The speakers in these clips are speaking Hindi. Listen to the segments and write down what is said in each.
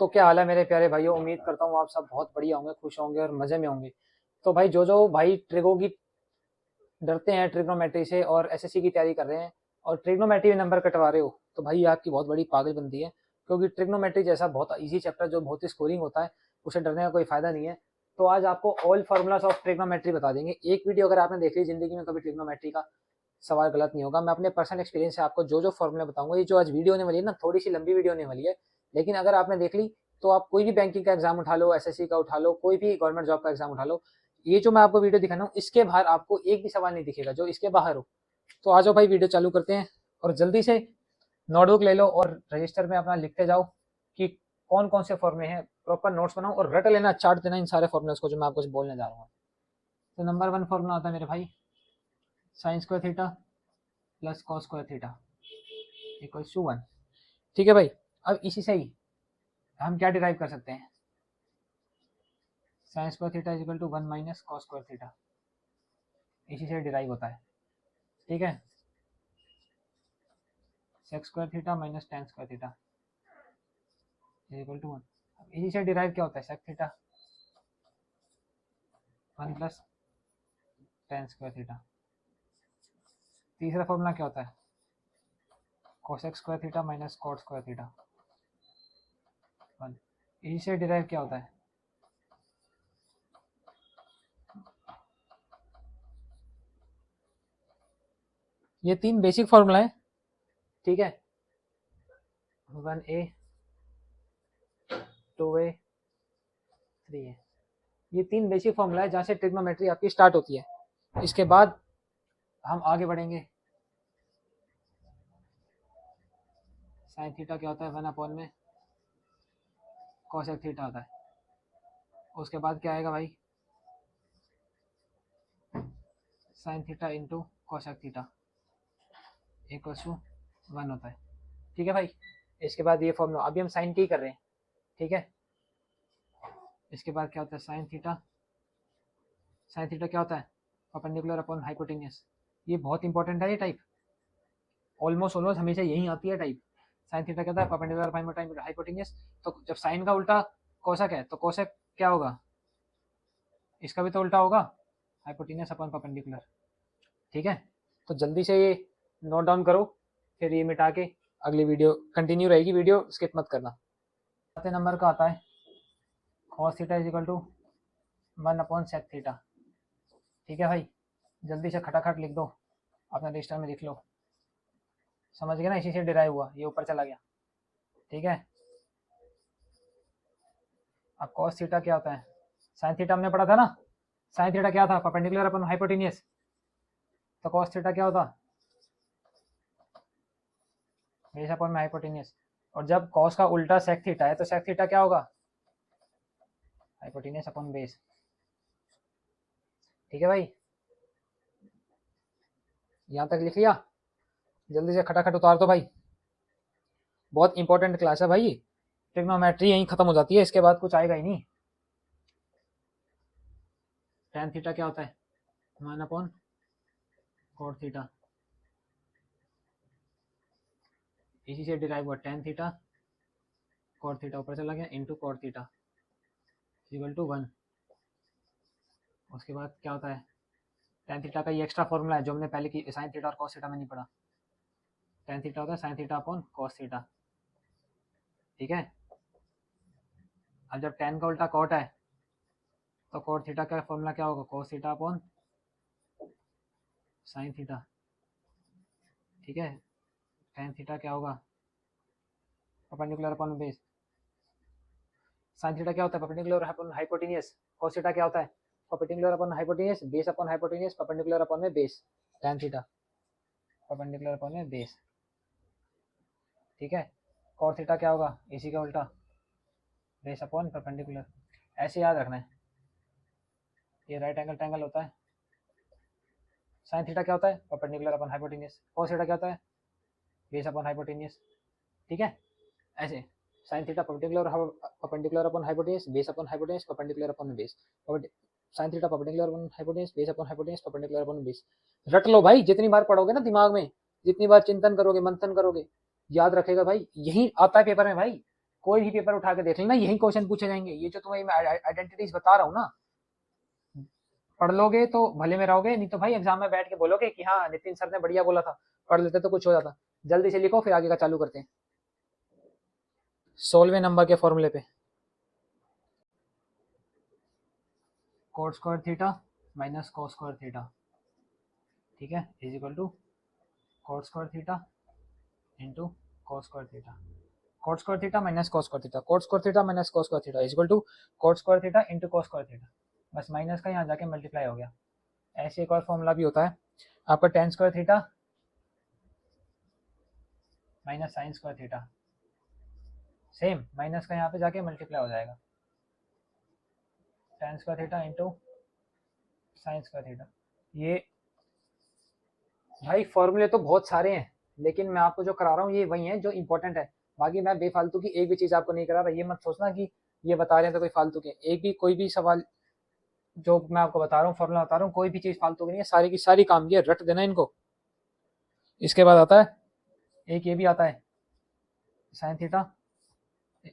तो क्या हाल है मेरे प्यारे भाइयों, उम्मीद करता हूँ आप सब बहुत बढ़िया होंगे, खुश होंगे और मजे में होंगे। तो भाई जो भाई ट्रिगो की डरते हैं, ट्रिग्नोमेट्री से और एसएससी की तैयारी कर रहे हैं और ट्रिग्नोमेट्री में नंबर कटवा रहे हो, तो भाई आपकी बहुत बड़ी पागलबंदी है। क्योंकि ट्रिग्नोमेट्री जैसा बहुत इजी चैप्टर जो बहुत ही स्कोरिंग होता है, उसे डरने का कोई फायदा नहीं है। तो आज आपको ऑल फार्मूलाज ऑफ ट्रिग्नोमेट्री बता देंगे। एक वीडियो अगर आपने देख ली जिंदगी में कभी, ट्रिग्नोमेट्री का सवाल गलत नहीं होगा। मैं अपने पर्सनल एक्सपीरियंस से आपको जो फॉर्मूला बताऊंगा, ये जो आज वीडियो होने वाली है ना, थोड़ी सी लंबी वीडियो होने वाली है, लेकिन अगर आपने देख ली तो आप कोई भी बैंकिंग का एग्जाम उठा लो, एसएससी का उठा लो, कोई भी गवर्नमेंट जॉब का एग्जाम उठा लो, ये जो मैं आपको वीडियो दिखाना हूँ इसके बाहर आपको एक भी सवाल नहीं दिखेगा जो इसके बाहर हो। तो आ जाओ भाई, वीडियो चालू करते हैं और जल्दी से नोटबुक ले लो और रजिस्टर में अपना लिखते जाओ कि कौन कौन से फॉर्मूले हैं। प्रॉपर नोट्स बनाओ और रट लेना, चार्ट देना इन सारे फॉर्मूले को जो मैं आपको बोलने जा रहा हूँ। तो नंबर 1 फॉर्मूला होता है मेरे भाई, sine square theta plus cos square theta equals to 1। ठीक है भाई, अब इसी से ही हम क्या डिराइव कर सकते हैं, sine square theta is equal to 1 minus cos square theta, इसी से डिराइव होता है। ठीक है, sec square theta minus tan square theta is equal to 1। इसी से डिराइव क्या होता है, sec theta 1 plus tan square theta. तीसरा फॉर्मूला क्या होता है, cosec square theta minus cot square theta 1। इसी से डिराइव क्या होता है, ये तीन बेसिक फॉर्मूला है। ठीक है, 1a 2a 3a, ये तीन बेसिक फॉर्मूला है जहाँ से ट्रिग्नोमेट्री आपकी स्टार्ट होती है। इसके बाद हम आगे बढ़ेंगे। साइन थीटा क्या होता है, 1 अपॉन में कोसेक थीटा होता है। उसके बाद क्या आएगा भाई, sine theta into cosec theta equals to 1 होता है। ठीक है भाई, इसके बाद ये फॉर्मूला, अभी हम साइन टी कर रहे हैं। ठीक है, इसके बाद क्या होता है, साइन थीटा क्या होता है, परपेंडिकुलर अपॉन हाइपोटेन्यूस। ये बहुत इंपॉर्टेंट है ये टाइप, ऑलमोस्ट हमेशा यही आती है टाइप। साइन थीटा क्या होता है, परपेंडिकुलर अपॉन हाइपोटेन्यूस। तो जब साइन का उल्टा कोसेक है तो कोसेक क्या होगा, इसका भी तो उल्टा होगा, हाइपोटेन्यूस अपॉन परपेंडिकुलर। ठीक है, तो जल्दी से ये नोट डाउन करो, फिर ये मिटा के अगली वीडियो कंटिन्यू रहेगी, वीडियो स्किप मत करना। चौथे नंबर का आता है cos theta is equal to 1 upon sec theta. ठीक है भाई, जल्दी से खटाखट लिख दो, अपने रजिस्टर में लिख लो। समझ गए ना, इसी से डिराइव हुआ, ये ऊपर चला गया। ठीक है, अब कॉस थीटा क्या होता है, साइन थीटा हमने पढ़ा था ना, साइन थीटा क्या था, परपेंडिकुलर अपॉन हाइपोटेन्यूस। तो कॉस थीटा क्या होता, बेस अपॉन में हाइपोटेन्यूस। और जब कॉस का उल्टा सेक थीटा है तो सेक थीटा क्या होगा, हाइपोटेन्यूस अपॉन बेस। ठीक है भाई, यहां तक लिख लिया, जल्दी से खटाखट उतार दो भाई, बहुत इंपॉर्टेंट क्लास है भाई। ट्रिग्नोमेट्री यहीं खत्म हो जाती है, इसके बाद कुछ आएगा ही नहीं। टेन थीटा क्या होता है, 1 अपॉन कॉट थीटा, इसी से डिराइव हुआ टेन थीटा कॉट थीटा, ऊपर चला गया into cot theta equal to 1। उसके बाद क्या होता है, टेन थीटा का ये एक्स्ट्रा फॉर्मूला है जो हमने पहले की साइन थीटा और कॉस थीटा में नहीं पढ़ा। टेन थीटा होता है sine theta upon cos theta. ठीक है, अब जब टेन का उल्टा कॉट है तो कॉट थीटा का फॉर्मूला क्या होगा, cos theta upon sine theta. ठीक है, टेन थीटा क्या होगा, perpendicular upon base. Sine theta क्या होता है, perpendicular upon hypotenuse. Cos theta क्या होता है, perpendicular upon hypotenuse, base upon hypotenuse, perpendicular upon में base. Tan theta perpendicular upon में बेस। ठीक है, कॉट थीटा क्या होगा, इसी का उल्टा, बेस अपॉन परपेंडिकुलर। ऐसे याद रखना है, ये राइट एंगल ट्रायंगल होता है। साइन थीटा क्या होता है, perpendicular upon hypotenuse. Cos theta क्या होता है, बेस अपॉन हाइपोटेन्यूस। ठीक है, ऐसे sine theta perpendicular upon hypotenuse, base upon hypotenuse, perpendicular upon base. Sine theta perpendicular upon hypotenuse, base upon hypotenuse, perpendicular upon base. रट लो भाई, जितनी बार पढ़ोगे ना दिमाग में, जितनी बार चिंतन करोगे, मंथन करोगे, याद रखेगा भाई, यही आता है पेपर में भाई। कोई भी पेपर उठा के देख लेना, यही क्वेश्चन पूछे जाएंगे। ये जो तुम्हें मैं आइडेंटिटीज बता रहा हूँ ना, पढ़ लोगे तो भले में रहोगे, नहीं तो भाई एग्जाम में बैठ के बोलोगे कि हाँ नितिन सर ने बढ़िया बोला था, पढ़ लेते तो कुछ हो जाता। जल्दी से लिखो, फिर आगे का चालू करते हैं 16वें नंबर के फॉर्मूले पे। Cot square theta minus cos square theta, ठीक है, is equal to cot square theta into cos square theta. Cot square theta minus cos square theta, cot square theta minus cos square theta is equal to cot square theta into cos square theta. बस माइनस का यहाँ जाके मल्टीप्लाई हो गया। ऐसे एक और फॉर्मूला भी होता है आपका, ten square theta minus sine square theta, same minus का यहाँ पे जाके मल्टीप्लाई हो जाएगा, ten square theta into sine square theta. ये भाई फॉर्मूले तो बहुत सारे हैं, लेकिन मैं आपको जो करा रहा हूँ ये वही है जो इंपॉर्टेंट है। बाकी मैं बेफालतू की एक भी चीज़ आपको नहीं करा रहा, ये मत सोचना कि ये बता रहे हैं तो कोई फालतू के। एक भी कोई भी सवाल जो मैं आपको बता रहा हूँ, फॉर्मूला बता रहा हूँ, कोई भी चीज़ फालतू की नहीं है, सारी की सारी काम की है, रट देना इनको। इसके बाद आता है एक ये भी आता है साइन थीटा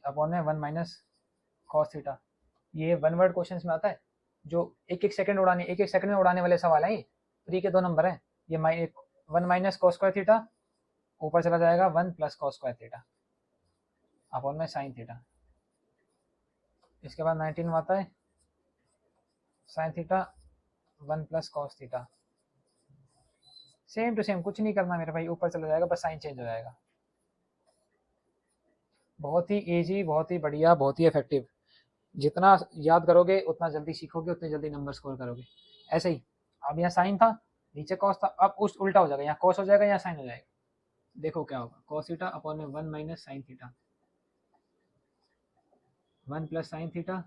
अपॉन में 1 माइनस कॉस थीटा। ये वन वर्ड क्वेश्चन में आता है, जो एक एक सेकंड में उड़ाने वाले सवाल हैं। ये फ्री के 2 नंबर हैं। ये 1 माइनस कॉस स्क्वायर थीटा ऊपर चला जाएगा 1 plus cos square theta upon में साइन थीटा। इसके बाद 19 में आता है sine theta 1 plus cos theta, same to same, कुछ नहीं करना मेरे भाई, ऊपर चला जाएगा, बस साइन चेंज हो जाएगा। बहुत ही ईजी, बहुत ही बढ़िया, बहुत ही इफेक्टिव। जितना याद करोगे उतना जल्दी सीखोगे, उतने जल्दी नंबर स्कोर करोगे। ऐसे ही अब यहाँ साइन था, नीचे कॉस था, अब उस उल्टा हो जाएगा, यहाँ कॉस हो जाएगा, यहाँ साइन हो जाएगा। देखो क्या होगा, कॉस थीटा अपॉन में 1 minus sign theta, 1 plus sine theta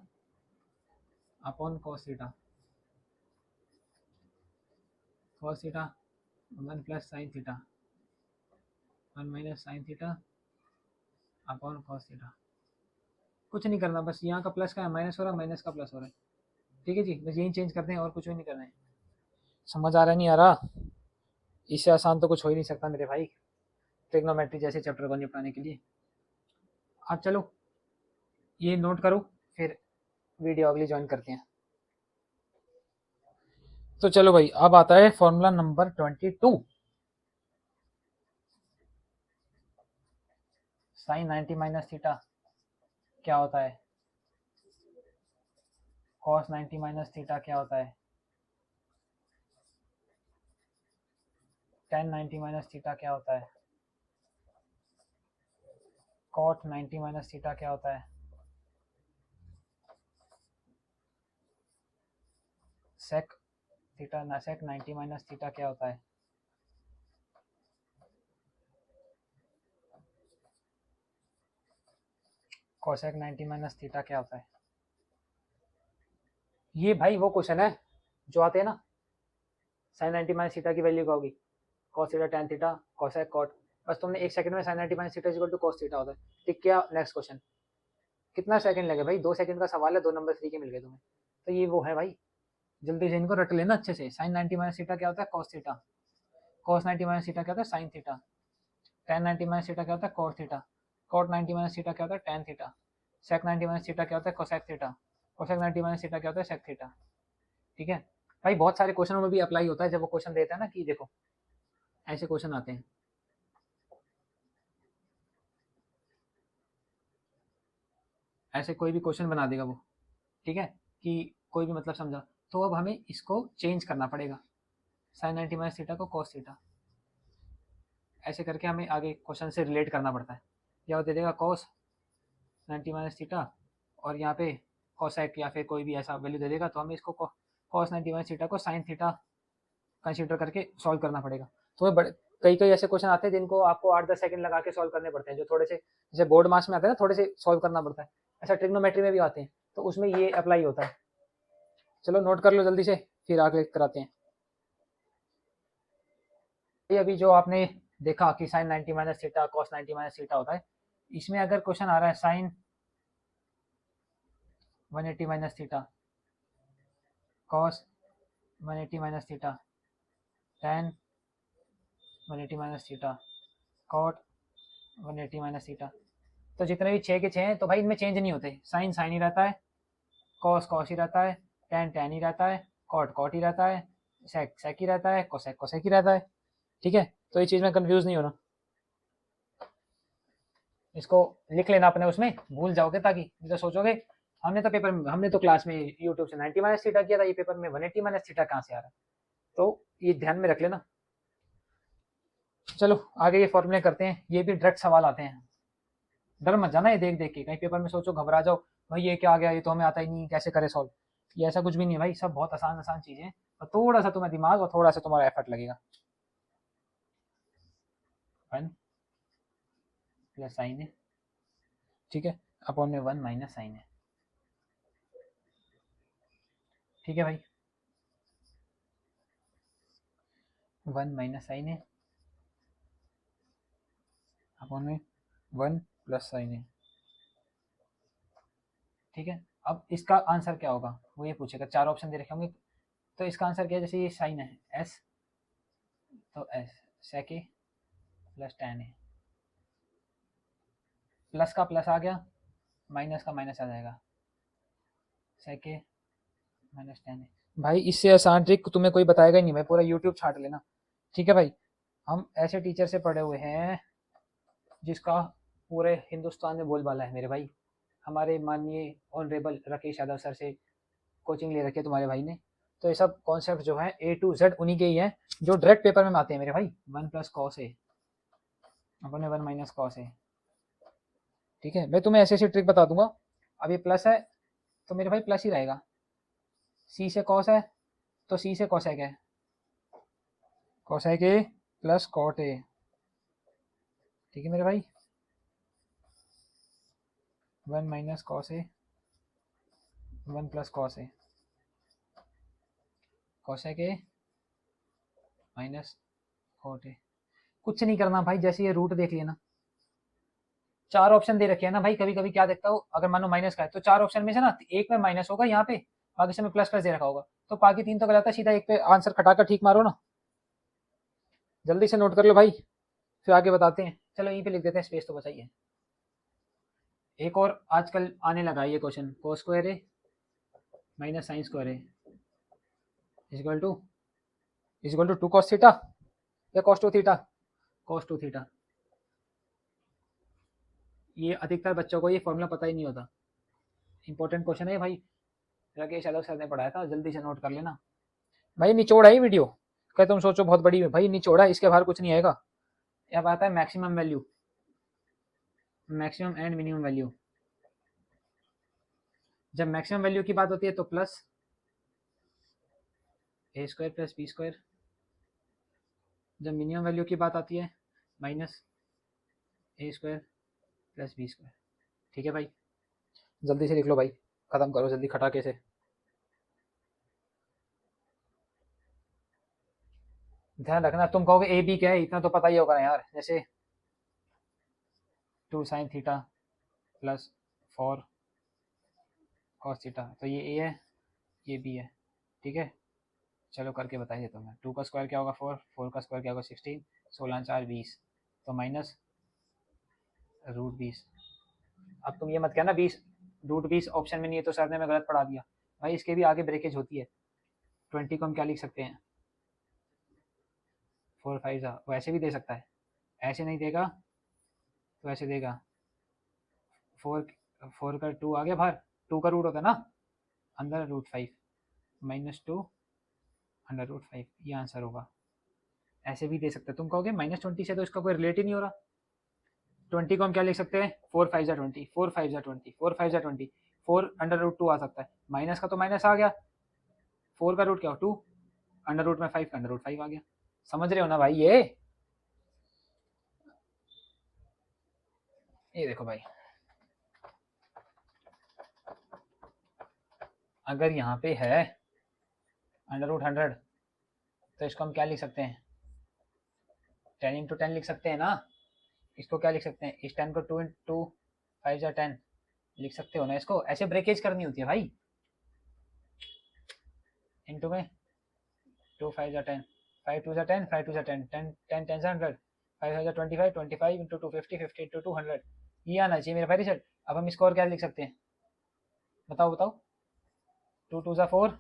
upon cos theta, cos theta 1 plus sign theta 1 minus sine theta upon cos theta. कुछ नहीं करना, बस यहाँ का प्लस का माइनस हो रहा है, माइनस का प्लस हो रहा है, ठीक है जी। बस यही चेंज करते हैं और कुछ भी नहीं करना है। समझ आ रहा नहीं आ रहा? इससे आसान तो कुछ हो ही नहीं सकता मेरे भाई ट्रिग्नोमेट्री जैसे चैप्टर को निपटाने के लिए। अब चलो ये नोट करो, फिर वीडियो अगली ज्वाइन करते हैं। तो चलो भाई, अब आता है formula number 22। Sine 90 minus theta क्या होता है, कॉस 90 माइनस थीटा क्या होता है, टेन 90 माइनस थीटा क्या होता है, कॉट 90 माइनस थीटा क्या होता है, सेक थीटा ना सेक 90 माइनस थीटा क्या होता है, कोसेक 90 माइनस थीटा क्या होता है। ये भाई वो क्वेश्चन है जो आते हैं ना, साइन 90 माइनस थीटा की वैल्यू क्या होगी, cos theta tan theta cosec cot. बस तुमने एक सेकंड में sine 90 minus theta equal to cos theta होता है, ठीक क्या। नेक्स्ट क्वेश्चन, कितना सेकंड लगे भाई, 2 सेकंड का सवाल है, 2 नंबर फ्री के मिल गए तुम्हें। तो ये वो है भाई, जल्दी से इनको रट लेना अच्छे से। साइन 90 माइनस थीटा क्या होता है, cos theta, cos 90 minus theta क्या होता है, sine theta, tan 90 minus theta क्या होता है, cot theta, cot 90 minus theta क्या होता है, tan theta, sec 90 minus theta क्या होता है, cosec theta, cosec 90 minus theta क्या होता है, सेक थीटा। ठीक है भाई, बहुत सारे क्वेश्चनों में भी अप्लाई होता है। जब वो क्वेश्चन देता है ना कि देखो ऐसे क्वेश्चन आते हैं, ऐसे कोई भी क्वेश्चन बना देगा वो, ठीक है, कि कोई भी मतलब समझा, तो अब हमें इसको चेंज करना पड़ेगा, साइन 90 माइनस थीटा को कॉस थीटा, ऐसे करके हमें आगे क्वेश्चन से रिलेट करना पड़ता है। या दे देगा कॉस 90 माइनस थीटा और यहाँ पे कोसेक या फिर कोई भी ऐसा वैल्यू दे देगा, तो हमें इसको कॉस 90 माइनस थीटा को साइन थीटा कंसीडर करके सॉल्व करना पड़ेगा। तो बड़े कई कई ऐसे क्वेश्चन आते हैं जिनको आपको 8-10 सेकंड लगा के सॉल्व करने पड़ते हैं, जो थोड़े से जैसे बोर्ड मार्क्स में आते हैं ना, थोड़े से सॉल्व करना पड़ता है। ऐसा ट्रिग्नोमेट्री में भी आते हैं, तो उसमें ये अप्लाई होता है। चलो नोट कर लो जल्दी से, फिर आगे कराते हैं। ये अभी जो आपने देखा कि sine 90 minus theta cos 90 minus theta होता है, इसमें अगर क्वेश्चन आ रहा है sine 180 minus theta cos 180 minus theta tan 180 minus theta cot 180 minus theta, तो जितने भी 6 के 6 हैं तो भाई इनमें चेंज नहीं होते, साइन साइन ही रहता है, कॉस कॉस ही रहता है, टेन टेन ही रहता है, कॉट कॉट ही रहता है, सेक सेक ही रहता है, कोसेक कोसेक ही रहता है। ठीक है, तो ये चीज़ में कंफ्यूज नहीं होना, इसको लिख लेना अपने उसमें, भूल जाओगे, ताकि नहीं तो सोचोगे हमने तो पेपर में, हमने तो क्लास में यूट्यूब से 90 माइनस थीटा किया था, ये पेपर में 180 माइनस थीटा कहाँ से आ रहा है, तो ये ध्यान में रख लेना। चलो आगे ये फॉर्मूले करते हैं, ये भी डायरेक्ट सवाल आते हैं, डर मत जाना ये देख देख के, कहीं पेपर में सोचो घबरा जाओ भाई ये क्या आ गया, ये तो हमें आता ही नहीं, कैसे करे सॉल्व, ये ऐसा कुछ भी नहीं है भाई, सब बहुत आसान आसान चीजें हैं, और थोड़ा सा तुम्हें दिमाग और थोड़ा सा तुम्हारा एफर्ट लगेगा। 1 प्लस साइन है, ठीक है, अपॉन में 1 माइनस साइन है, ठीक है भाई, 1 माइनस साइन है अपॉन में 1 प्लस साइन है, ठीक है। अब इसका आंसर क्या होगा वो ये पूछेगा, 4 ऑप्शन दे रखे होंगे, तो इसका आंसर क्या है, जैसे ये साइन है एस, तो एस सेक ए प्लस टेन ए, प्लस का प्लस आ गया, माइनस का माइनस आ जाएगा, सेक ए माइनस टेन ए। भाई इससे आसान ट्रिक तुम्हें कोई बताएगा ही नहीं भाई, पूरा यूट्यूब छाट लेना, ठीक है भाई। हम ऐसे टीचर से पढ़े हुए हैं जिसका पूरे हिंदुस्तान में बोलबाला है मेरे भाई, हमारे माननीय ऑनरेबल राकेश यादव सर से कोचिंग ले रखी है तुम्हारे भाई ने, तो ये सब कॉन्सेप्ट जो है A to Z उन्हीं के ही हैं जो डायरेक्ट पेपर में आते हैं मेरे भाई। 1 प्लस कॉस ए अपने 1 माइनस कॉस ए, ठीक है, मैं तुम्हें ऐसे ऐसे ट्रिक बता दूंगा। अब ये प्लस है तो मेरे भाई प्लस ही रहेगा, सी से कॉस है तो सी से कॉसेक है, cosec A plus cot A, ठीक है मेरे भाई, 1 minus cos A 1 plus cos A, cosec A minus cot A, कुछ नहीं करना भाई, जैसे ये रूट देख लिया ना, 4 ऑप्शन दे रखे हैं ना भाई, कभी कभी क्या देखता हूँ, अगर मानो माइनस का है तो 4 ऑप्शन में से ना एक में माइनस होगा यहाँ पे, बाकी से में प्लस प्लस दे रखा होगा, तो बाकी 3 तो गलत है, सीधा एक पे आंसर खटाकर ठीक मारो ना, जल्दी से नोट कर लो भाई, फिर आगे बताते हैं। चलो यहीं पे लिख देते हैं, स्पेस तो बचाइए। एक और आजकल आने लगा ये question, cos square A minus sine square A equal to 2 cos theta या कॉस 2 थीटा, कॉस 2 थीटा। ये अधिकतर बच्चों को ये फॉर्मूला पता ही नहीं होता, इंपॉर्टेंट क्वेश्चन है भाई, राकेश यादव सर ने पढ़ाया था, जल्दी से नोट कर लेना भाई। निचोड़ है वीडियो, क्या तुम सोचो बहुत बड़ी है भाई, निचोड़ा है, इसके बाहर कुछ नहीं आएगा। अब आता है maximum value, maximum and minimum value. जब मैक्सिमम वैल्यू की बात होती है तो प्लस ए स्क्वायर प्लस बी स्क्वायर, जब मिनिमम वैल्यू की बात आती है माइनस ए स्क्वायर प्लस बी स्क्वायर, ठीक है भाई, जल्दी से लिख लो भाई, खत्म करो जल्दी खटाके से। ध्यान रखना, तुम कहोगे ए बी क्या है, इतना तो पता ही होगा ना यार, जैसे 2 sine theta plus 4 cos theta, तो ये ए है ये बी है, ठीक है। चलो करके बताइए तुम्हें, 2 का स्क्वायर क्या होगा 4, 4 का स्क्वायर क्या होगा 16, 16 4 20, तो माइनस रूट 20। अब तुम ये मत कहना 20 रूट 20 ऑप्शन में नहीं है तो सर ने मैं गलत पढ़ा दिया, भाई इसके भी आगे ब्रेकेज होती है। 20 को हम क्या लिख सकते हैं, 4 5 वो ऐसे भी दे सकता है, ऐसे नहीं देगा तो ऐसे देगा, 4 का 2 आ गया बाहर, 2 का रूट होता है ना अंदर रूट 5 माइनस 2 अंडर रूट 5, ये आंसर होगा। ऐसे भी दे सकते हैं, तुम कहोगे -20 से तो इसका कोई रिलेट ही नहीं हो रहा, 20 को हम क्या लिख सकते हैं 4 5 जा 20, 4 5 जा 20, 4 5 जा 20, 4 अंडर रूट 2 आ सकता है, माइनस का तो माइनस आ गया, 4 का रूट क्या हो 2, अंडर रूट में 5 का अंडर रूट 5 आ गया, समझ रहे हो ना भाई। ये देखो भाई, अगर यहाँ पे है अंडर रूट 100 तो इसको हम क्या लिख सकते हैं 10 इंटू 10 लिख सकते हैं ना, इसको क्या लिख सकते हैं, इस 10 को 2 इंटू 5 जा 10 लिख सकते हो ना, इसको ऐसे ब्रेकेज करनी होती है भाई, इंटू में 2 5 जा 10, 5 2 जा 10, 5 2 जा 10, 10 10 10 100, 5 5 जा 25, 25 इंटू 2 50, 50 इंटू 200, ये आना चाहिए मेरे भाई रिजल्ट। अब हम इसको और क्या लिख सकते हैं, बताओ बताओ। 2 2 4,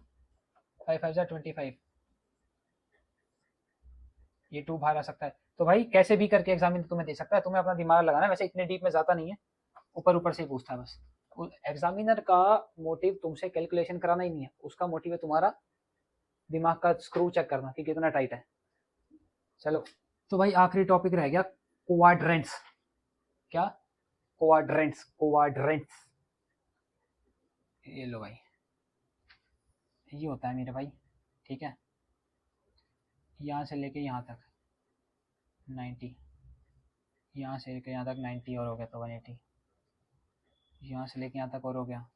5 5 25, ये 2 बाहर आ सकता है। तो भाई कैसे भी करके एग्जामिनर तुम्हें दे सकता है, तुम्हें अपना दिमाग लगाना है। वैसे इतने डीप में जाता नहीं है, ऊपर ऊपर से ही पूछता है बस। एग्जामिनर का मोटिव तुमसे कैलकुलेशन कराना ही नहीं है, उसका मोटिव है तुम्हारा दिमाग का स्क्रू चेक करना कि कितना टाइट है। चलो तो भाई आखिरी टॉपिक रह गया क्वाड्रेंट्स। क्या? Quadrants, quadrants. ये लो भाई, ये होता है मेरे भाई, ठीक है, यहाँ से लेके यहाँ तक 90, यहाँ से लेके यहाँ तक 90 और हो गया तो 180, यहाँ से लेके यहाँ तक और हो गया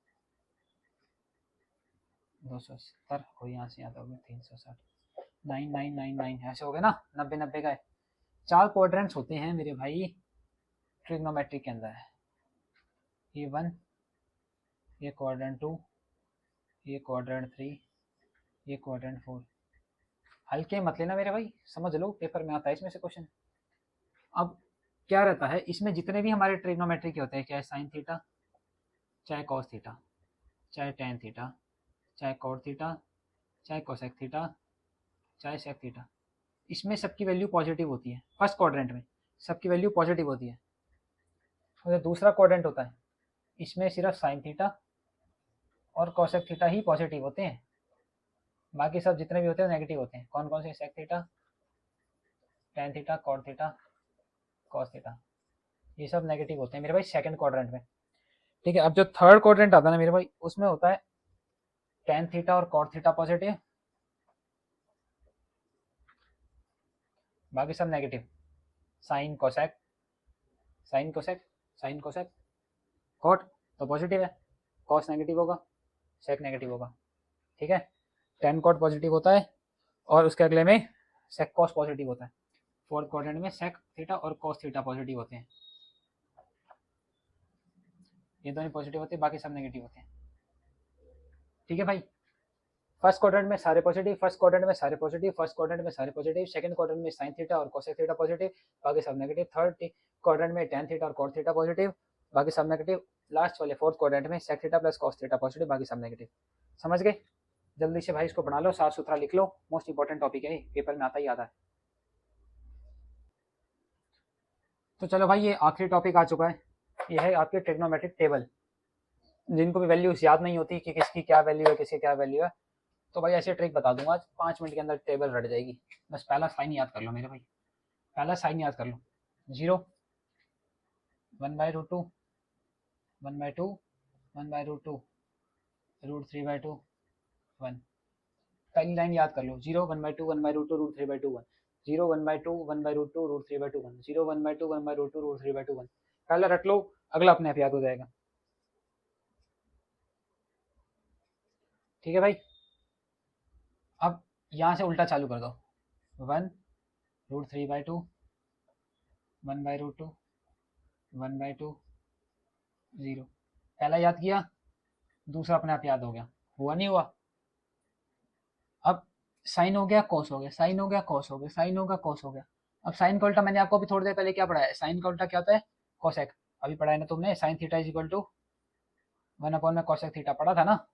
270, और यहाँ से यहाँ तक हो गया 360, 9999, ऐसे हो गया ना, 90 90 का है। 4 क्वाड्रेंट्स होते हैं मेरे भाई ट्रिग्नोमेट्री के अंदर। ये 1, ये क्वाड्रेंट 2, ये क्वाड्रेंट 3, ये क्वाड्रेंट 4। हल्के मत लेना मेरे भाई, समझ लो पेपर में आता है इसमें से क्वेश्चन। अब क्या रहता है इसमें, जितने भी हमारे ट्रिग्नोमेट्री के होते हैं, चाहे साइन थीटा, चाहे कॉस थीटा, चाहे टेन थीटा, चाहे कॉट थीटा, चाहे कोसेक थीटा, चाहे सेक थीटा, इसमें सबकी वैल्यू पॉजिटिव होती है। फर्स्ट क्वाड्रेंट में सबकी वैल्यू पॉजिटिव होती है। और दूसरा क्वाड्रेंट होता है, इसमें सिर्फ साइन थीटा और कोसेक थीटा ही पॉजिटिव होते हैं, बाकी सब जितने भी होते हैं नेगेटिव होते हैं। कौन कौन से? Sec theta, tan theta, cot theta, cos theta, ये सब नेगेटिव होते हैं मेरे भाई सेकंड क्वाड्रेंट में। ठीक है, अब जो थर्ड क्वाड्रेंट आता है ना मेरे भाई, उसमें होता है टेन थीटा और कॉट थीटा पॉजिटिव, बाकी सब negative. Sine cosec, sine cosec, sine cosec, cot तो पॉजिटिव है, कॉस नेगेटिव होगा, सेक नेगेटिव होगा। ठीक है, टेन कॉट पॉजिटिव होता है और उसके अगले में सेक कॉस पॉजिटिव होता है। फोर्थ क्वाड्रेंट में सेक थीटा और कॉस थीटा पॉजिटिव होते हैं, ये दोनों पॉजिटिव होते हैं, बाकी सब नेगेटिव होते हैं। ठीक है भाई, फर्स्ट क्वाड्रेंट में सारे पॉजिटिव, फर्स्ट क्वाड्रेंट में सारे पॉजिटिव, फर्स्ट क्वाड्रेंट में सारे पॉजिटिव, सेकंड क्वाड्रेंट में साइन थीटा और कोसेक थीटा पॉजिटिव, बाकी सब नेगेटिव। थर्ड क्वाड्रेंट में टेन थीटा और कॉट थीटा पॉजिटिव, बाकी सब नेगेटिव। लास्ट वाले फोर्थ क्वाड्रेंट में sec theta plus cos theta positive, बाकी सब नेगेटिव। समझ गए? जल्दी से भाई इसको बना लो, साफ सुथरा लिख लो, मोस्ट इंपॉर्टेंट टॉपिक है, पेपर में आता ही आता है। तो चलो भाई, ये आखिरी टॉपिक आ चुका है, ये है आपके ट्रिग्नोमेट्रिक टेबल। जिनको भी वैल्यूज याद नहीं होती कि किसकी क्या वैल्यू है, किसकी क्या वैल्यू है, तो भाई ऐसे ट्रिक बता दूंगा, 5 मिनट के अंदर टेबल रट जाएगी। बस पहला साइन याद कर लो मेरे भाई, पहला साइन याद कर लो। 0, 1/√2, 1/2, 1/√2, √3/2, 1। पहली लाइन याद कर लो, 0, 1/2, 1/√2, √3/2, 1। 0, 1/2, 1/√2, √3/2, 1। 0, 1/2, 1/√2, √3/2, 1। पहला रट लो, अगला अपने आप याद हो जाएगा। ठीक है भाई, अब यहाँ से उल्टा चालू कर दो। 1, √3/2, 1/√2, 1/2, 0। पहला याद किया, दूसरा अपने आप याद हो गया। हुआ नहीं हुआ? अब साइन हो गया, कॉस हो गया, साइन हो गया, कॉस हो गया, साइन होगा, कॉस हो गया। अब साइन का उल्टा मैंने आपको अभी थोड़ी देर पहले क्या पढ़ाया? साइन का उल्टा क्या होता है? कॉसेक। अभी पढ़ाया ना तुमने, sine theta is equal to 1 में कॉसेक थीटा, पढ़ा था ना?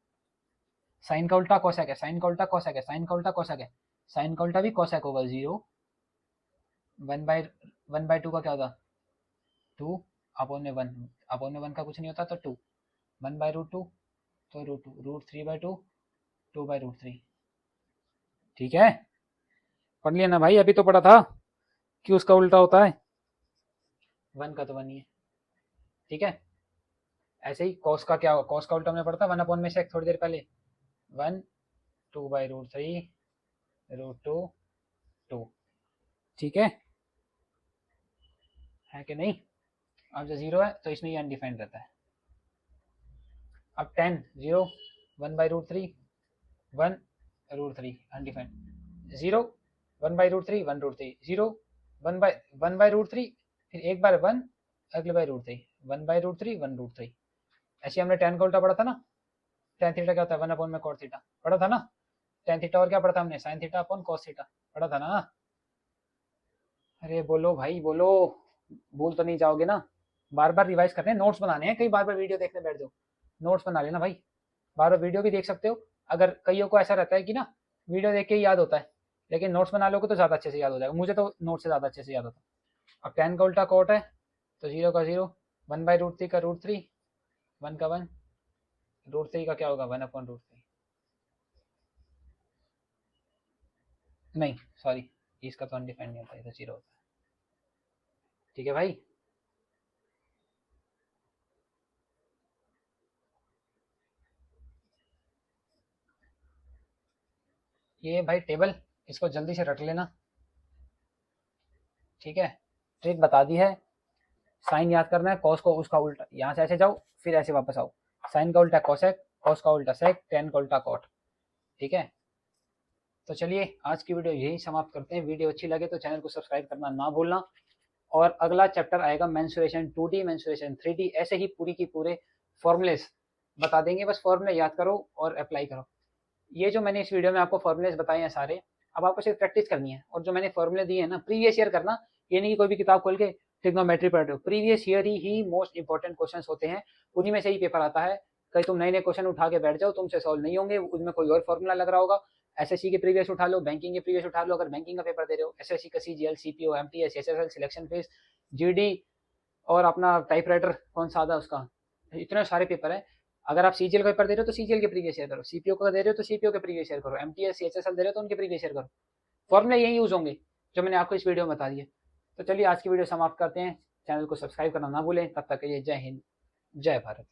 साइन का उल्टा कॉसेक है, साइन का उल्टा कॉसेक है, साइन का उल्टा कॉसेक है, साइन का उल्टा भी कॉसेक होगा। 0, 1/2 का क्या होता? 2 अपॉन में 1, अपॉन में 1 का कुछ नहीं होता तो 2, 1/√2 तो √2, √3/2, 2/√3। ठीक है, पढ़ लिया ना भाई? अभी तो पढ़ा था कि उसका उल्टा होता है 1 का, तो 1 ही है। ठीक है, ऐसे ही कॉस का क्या, कॉस का उल्टा हमने पढ़ा था 1 अपॉन में सेक थोड़ी देर पहले, 1, 2/√3, √2, 2। ठीक है कि नहीं? अब जो 0 है तो इसमें ये अनडिफाइंड रहता है। अब 10, 0, 1/√3, 1√3 अनडिफाइंड। 0, 1/√3, 1√3, 0, 1/√3, फिर एक बार 1, अगले बाय √3, 1/√3, 1√3। ऐसे हमने tan का उल्टा पढ़ा था ना, tan थीटा क्या होता है? 1 अपॉन में cos थीटा, पढ़ा था ना? tan थीटा और क्या पढ़ा था हमने? sin theta upon cos theta, पढ़ा था ना? अरे बोलो भाई बोलो, भूल तो नहीं जाओगे ना? बार बार रिवाइज करने हैं, नोट्स बनाने हैं, कई बार बार वीडियो देखने बैठ जाओ, नोट्स बना लेना भाई। बार बार वीडियो भी देख सकते हो, अगर कईयों को ऐसा रहता है कि ना वीडियो देख के ही याद होता है, लेकिन नोट्स बना लोगे तो ज़्यादा अच्छे से याद हो जाएगा। मुझे तो नोट से ज़्यादा अच्छे से याद होता है। अब 10 का उल्टा कॉट है तो 0 का 0, 1/√3 का √3, 1 का 1, √3 का क्या होगा 1/√3, नहीं सॉरी, इसका तो अनडिफाइंड नहीं होता, ये तो 0 होता है। ठीक है भाई, ये भाई टेबल, इसको जल्दी से रट लेना। ठीक है, ट्रिक बता दी है। साइन याद करना है, कॉस को उसका उल्टा, यहाँ से ऐसे जाओ फिर ऐसे वापस आओ, साइन का उल्टा कॉसेक, कॉस का उल्टा सेक, टेन का उल्टा कॉट। ठीक है, तो चलिए आज की वीडियो यही समाप्त करते हैं। वीडियो अच्छी लगे तो चैनल को सब्सक्राइब करना ना भूलना। और अगला चैप्टर आएगा मेंसुरेशन 2D, मेंसुरेशन 3D, ऐसे ही पूरी की पूरे फॉर्मूलेस बता देंगे। बस फॉर्मूले याद करो और अप्लाई करो। ये जो मैंने इस वीडियो में आपको फॉर्मूलेस बताए हैं सारे, अब आपको सिर्फ प्रैक्टिस करनी है। और जो मैंने फॉर्मूले दिए हैं ना, प्रीवियस ईयर करना, ये नहीं कि कोई भी किताब खोल के ट्रिग्नोमेट्री पढ़ रहे हो। प्रीवियस ईयर ही मोस्ट इंपॉर्टेंट क्वेश्चंस होते हैं, उन्हीं में से ही पेपर आता है। कहीं तुम नए नए क्वेश्चन उठा के बैठ जाओ, तुमसे सॉल्व नहीं होंगे, उनमें कोई और फॉर्मूला लग रहा होगा। एसएससी के प्रीवियस उठा लो, बैंकिंग के प्रीवियस उठा लो, अगर बैंकिंग का पेपर दे रहे हो, एसएससी का CGL, CPO, MTS, SSL, selection phase, GD, और अपना टाइपराइटर कौन सा आता है उसका, इतने सारे पेपर है। अगर आप सीजीएल का पेपर दे रहे हो तो सीजीएल के प्रीवियस ईयर करो, सीपीओ का दे रहे हो तो सीपीओ के प्रीवियस ईयर करो, एमटीएस, सीएचएसएल दे रहे हो तो उनके प्रीवियस ईयर करो। फॉर्मूले यही यूज होंगे जो मैंने आपको इस वीडियो में बता दिए। तो चलिए आज की वीडियो समाप्त करते हैं। चैनल को सब्सक्राइब करना ना भूलें। तब तक के लिए जय हिंद, जय भारत।